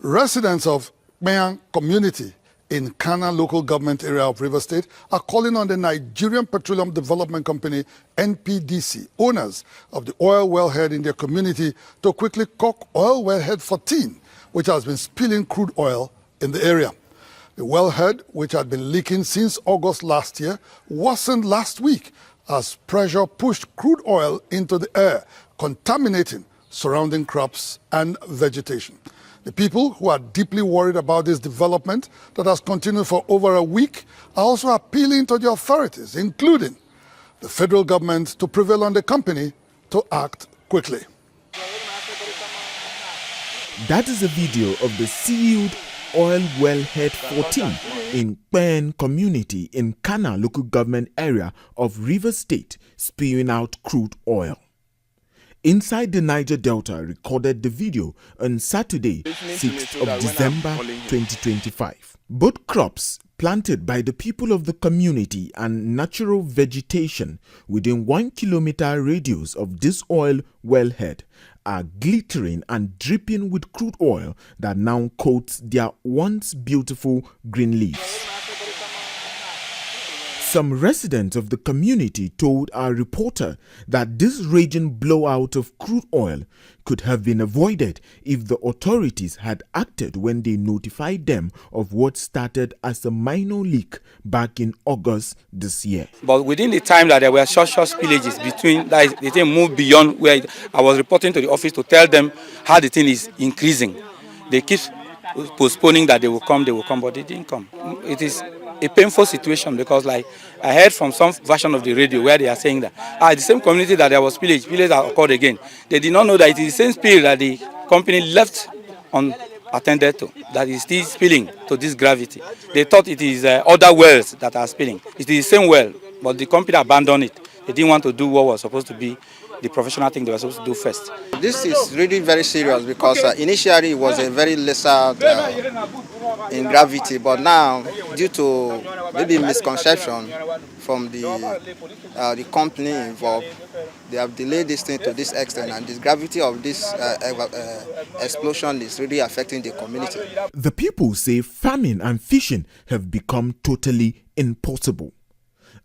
Residents of Kpean community in KHANA local government area of Rivers State are calling on the Nigerian Petroleum Development Company, NPDC, owners of the oil wellhead in their community, to quickly CORK oil wellhead 14, which has been spilling crude oil in the area. The wellhead, which had been leaking since August last year, worsened last week as pressure pushed crude oil into the air, contaminating surrounding crops and vegetation. The people who are deeply worried about this development that has continued for over a week are also appealing to the authorities, including the federal government, to prevail on the company to act quickly. That is a video of the sealed oil wellhead 14 in Kpean community in KHANA local government area of Rivers State spewing out crude oil. Inside the Niger Delta recorded the video on Saturday, 6th of December 2025. Both crops planted by the people of the community and natural vegetation within 1 kilometer radius of this oil wellhead are glittering and dripping with crude oil that now coats their once beautiful green leaves. Some residents of the community told our reporter that this raging blowout of crude oil could have been avoided if the authorities had acted when they notified them of what started as a minor leak back in August this year. But within the time that there were short spillages between, that the thing moved beyond where I was reporting to the office to tell them how the thing is increasing. They keep postponing that they will come, but they didn't come. It is a painful situation because, like, I heard from some version of the radio where they are saying that the same community that there was spillage that occurred again. They did not know that it is the same spill that the company left unattended to, that is still spilling to this gravity. They thought it is other wells that are spilling. It is the same well, but the company abandoned it. They didn't want to do what was supposed to be the professional thing they were supposed to do first. This is really very serious because initially it was a very lesser in gravity, but now due to maybe misconception from the company involved, they have delayed this thing to this extent, and the gravity of this explosion is really affecting the community. The people say farming and fishing have become totally impossible.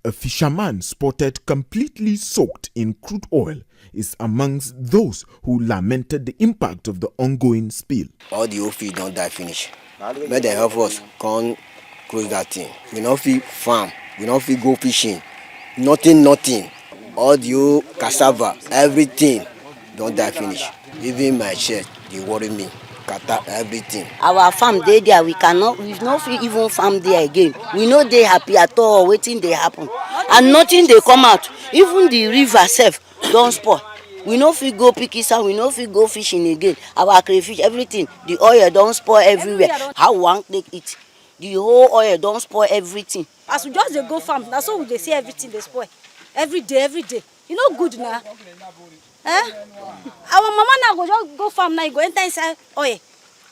A fisherman spotted completely soaked in crude oil is amongst those who lamented the impact of the ongoing spill. All the old fish don't die finish. Let them help us come close that thing. We don't feel farm, we don't feel go fishing. Nothing. All the old cassava, everything don't die finish. Even my shirt, they worry me. Everything. Our farm they there, we not even farm there again. We know they happy at all, waiting they happen. And nothing they come out. Even the river self don't spoil. We know if we go pick some, we know if we go fishing again. Our crayfish, everything, the oil don't spoil everywhere. How one take it? The whole oil don't spoil everything. As we just go farm, that's all they see everything they spoil. Every day. You know good now. Our mama now go just go farm now, go enter inside oil.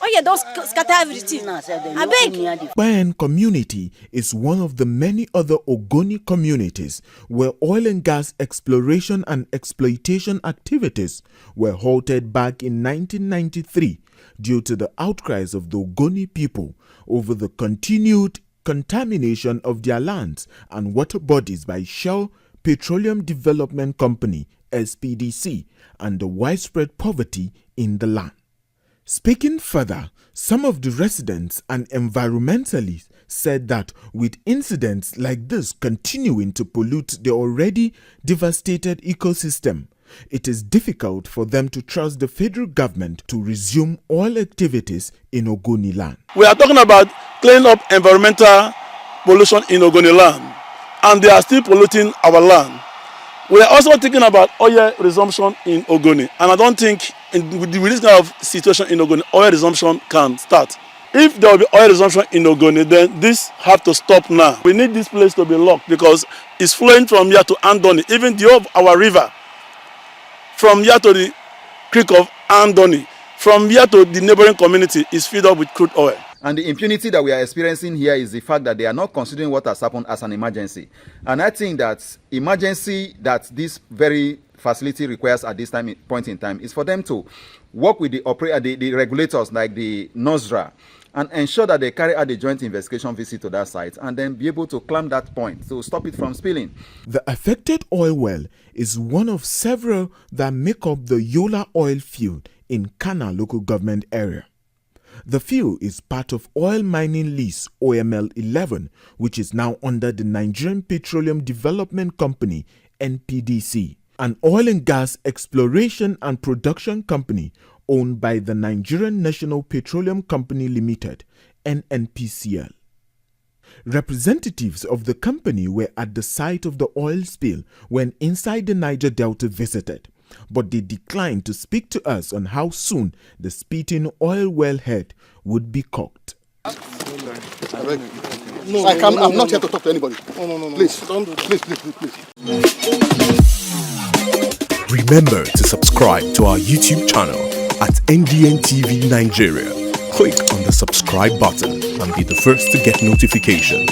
Oil don't scatter everything. I beg. Kpean community is one of the many other Ogoni communities where oil and gas exploration and exploitation activities were halted back in 1993 due to the outcries of the Ogoni people over the continued contamination of their lands and water bodies by Shell Petroleum Development Company, SPDC, and the widespread poverty in the land. Speaking further, some of the residents and environmentalists said that with incidents like this continuing to pollute the already devastated ecosystem, it is difficult for them to trust the federal government to resume oil activities in Ogoni land. We are talking about cleaning up environmental pollution in Ogoni land, and they are still polluting our land. We are also thinking about oil resumption in Ogoni, and I don't think with this kind of situation in Ogoni, oil resumption can start. If there will be oil resumption in Ogoni, then this have to stop now. We need this place to be locked because it's flowing from here to Andoni, even our river, from here to the creek of Andoni, from here to the neighboring community is filled up with crude oil. And the impunity that we are experiencing here is the fact that they are not considering what has happened as an emergency. And I think that emergency that this very facility requires at this point in time is for them to work with the regulators like the NOSRA, and ensure that they carry out the joint investigation visit to that site and then be able to clamp that point to stop it from spilling. The affected oil well is one of several that make up the Yola oil field in KHANA local government area. The field is part of Oil Mining Lease OML 11, which is now under the Nigerian Petroleum Development Company NPDC, an oil and gas exploration and production company owned by the Nigerian National Petroleum Company Limited (NNPCL). Representatives of the company were at the site of the oil spill when Inside the Niger Delta visited, but they declined to speak to us on how soon the spitting oil wellhead would be cocked. I'm not here to talk to anybody. No. Please, don't do that. Please. Remember to subscribe to our YouTube channel at NDN TV Nigeria. Click on the subscribe button and be the first to get notifications.